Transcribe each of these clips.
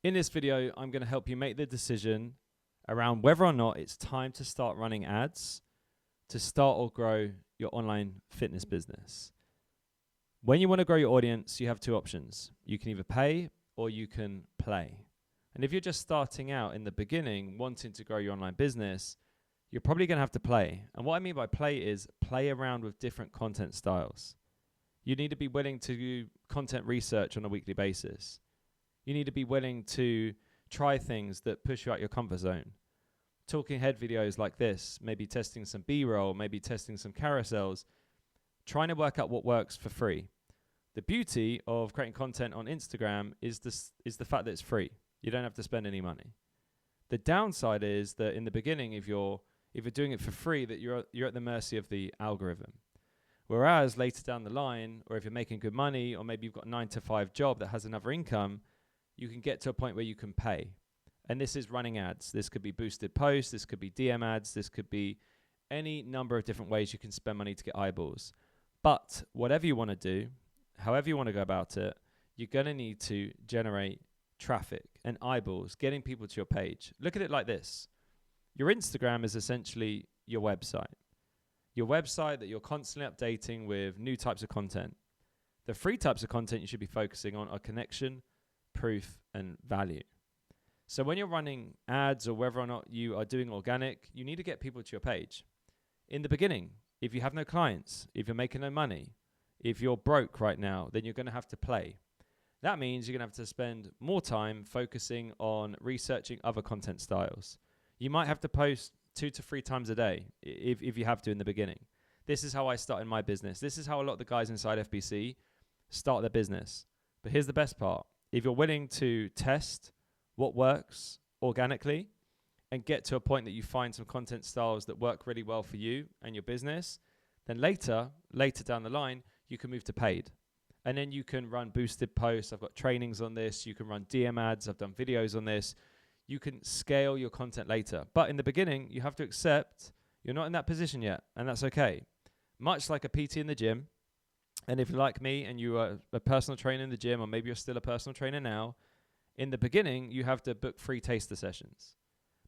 In this video, I'm going to help you make the decision around whether or not it's time to start running ads to start or grow your online fitness business. When you want to grow your audience, you have two options. You can either pay or you can play. And if you're just starting out in the beginning, wanting to grow your online business, you're probably going to have to play. And what I mean by play is play around with different content styles. You need to be willing to do content research on a weekly basis. You need to be willing to try things that push you out your comfort zone. Talking head videos like this, maybe testing some B-roll, maybe testing some carousels, trying to work out what works for free. The beauty of creating content on Instagram is the fact that it's free. You don't have to spend any money. The downside is that in the beginning, if you're doing it for free, that you're at the mercy of the algorithm. Whereas later down the line, or if you're making good money, or maybe you've got a 9-to-5 job that has another income, you can get to a point where you can pay. And this is running ads. This could be boosted posts. This could be DM ads. This could be any number of different ways you can spend money to get eyeballs. But whatever you want to do, however you want to go about it, you're going to need to generate traffic and eyeballs, getting people to your page. Look at it like this. Your Instagram is essentially your website. Your website that you're constantly updating with new types of content. The free types of content you should be focusing on are connection, proof, and value. So when you're running ads or whether or not you are doing organic, you need to get people to your page. In the beginning, if you have no clients, if you're making no money, if you're broke right now, then you're going to have to play. That means you're going to have to spend more time focusing on researching other content styles. You might have to post 2 to 3 times a day if you have to in the beginning. This is how I started my business. This is how a lot of the guys inside FBC start their business. But here's the best part. If you're willing to test what works organically and get to a point that you find some content styles that work really well for you and your business, then later down the line, you can move to paid. And then you can run boosted posts. I've got trainings on this. You can run DM ads. I've done videos on this. You can scale your content later. But in the beginning, you have to accept you're not in that position yet, and that's okay. Much like a PT in the gym, and if you're like me and you are a personal trainer in the gym, or maybe you're still a personal trainer now, in the beginning, you have to book free taster sessions.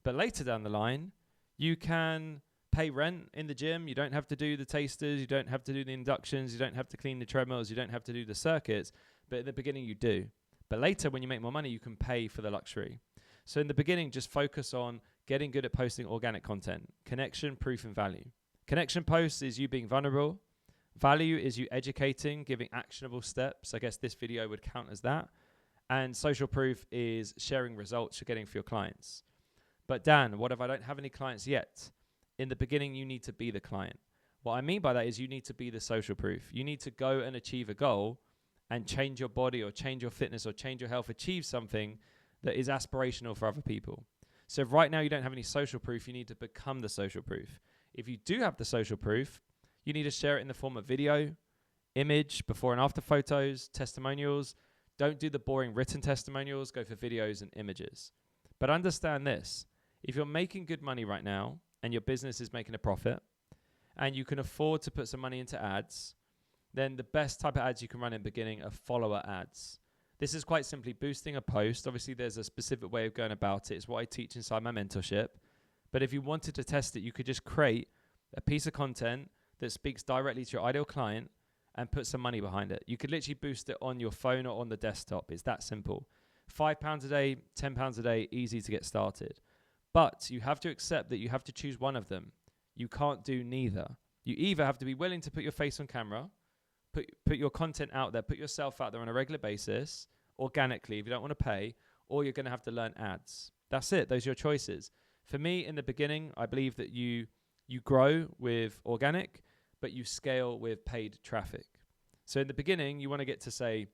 But later down the line, you can pay rent in the gym. You don't have to do the tasters. You don't have to do the inductions. You don't have to clean the treadmills. You don't have to do the circuits. But in the beginning, you do. But later, when you make more money, you can pay for the luxury. So in the beginning, just focus on getting good at posting organic content. Connection, proof, and value. Connection posts is you being vulnerable. Value is you educating, giving actionable steps. I guess this video would count as that. And social proof is sharing results you're getting for your clients. But Dan, what if I don't have any clients yet? In the beginning, you need to be the client. What I mean by that is you need to be the social proof. You need to go and achieve a goal and change your body or change your fitness or change your health, achieve something that is aspirational for other people. So if right now you don't have any social proof, you need to become the social proof. If you do have the social proof, you need to share it in the form of video, image, before and after photos, testimonials. Don't do the boring written testimonials. Go for videos and images. But understand this. If you're making good money right now and your business is making a profit and you can afford to put some money into ads, then the best type of ads you can run in the beginning are follower ads. This is quite simply boosting a post. Obviously, there's a specific way of going about it. It's what I teach inside my mentorship. But if you wanted to test it, you could just create a piece of content that speaks directly to your ideal client and put some money behind it. You could literally boost it on your phone or on the desktop. It's that simple. £5 a day, £10 a day, easy to get started. But you have to accept that you have to choose one of them. You can't do neither. You either have to be willing to put your face on camera, put your content out there, put yourself out there on a regular basis, organically if you don't want to pay, or you're going to have to learn ads. That's it. Those are your choices. For me, in the beginning, I believe that you grow with organic, but you scale with paid traffic. So in the beginning, you want to get to say,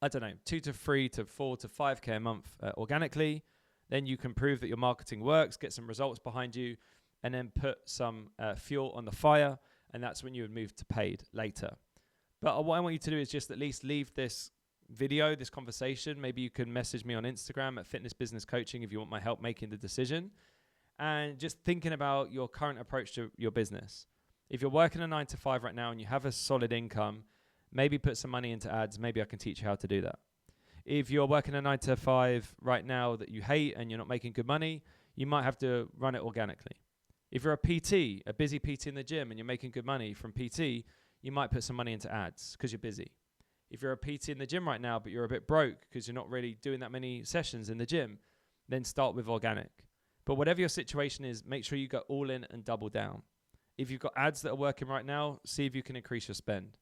I don't know, 2 to 3 to 4 to 5K a month organically. Then you can prove that your marketing works, get some results behind you, and then put some fuel on the fire. And that's when you would move to paid later. But what I want you to do is just at least leave this video, this conversation. Maybe you can message me on Instagram at Fitness Business Coaching if you want my help making the decision. And just thinking about your current approach to your business. If you're working a 9-to-5 right now and you have a solid income, maybe put some money into ads. Maybe I can teach you how to do that. If you're working a 9 to 5 right now that you hate and you're not making good money, you might have to run it organically. If you're a PT, a busy PT in the gym, and you're making good money from PT, you might put some money into ads because you're busy. If you're a PT in the gym right now, but you're a bit broke because you're not really doing that many sessions in the gym, then start with organic. But whatever your situation is, make sure you go all in and double down. If you've got ads that are working right now, see if you can increase your spend.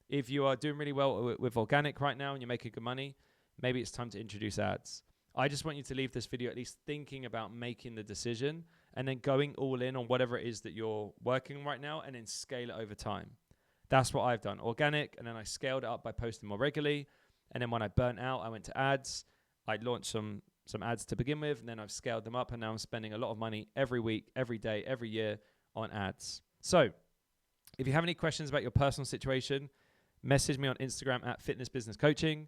If you are doing really well with organic right now and you're making good money, maybe it's time to introduce ads. I just want you to leave this video at least thinking about making the decision and then going all in on whatever it is that you're working on right now and then scale it over time. That's what I've done. Organic, and then I scaled it up by posting more regularly. And then when I burnt out, I went to ads. I launched some ads to begin with, and then I've scaled them up, and now I'm spending a lot of money every week, every day, every year on ads. So if you have any questions about your personal situation, message me on Instagram at Fitness Business Coaching.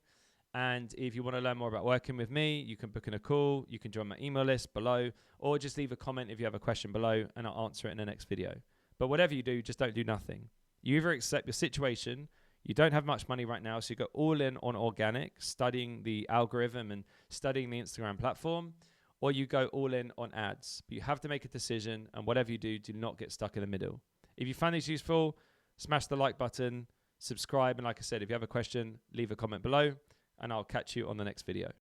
And if you want to learn more about working with me, you can book in a call. You can join my email list below, or just leave a comment if you have a question below, and I'll answer it in the next video. But whatever you do, just don't do nothing. You either accept your situation, you don't have much money right now, so you go all in on organic, studying the algorithm and studying the Instagram platform, or you go all in on ads. But you have to make a decision, and whatever you do not get stuck in the middle. If you find this useful, smash the like button, subscribe, and like I said, if you have a question, leave a comment below, and I'll catch you on the next video.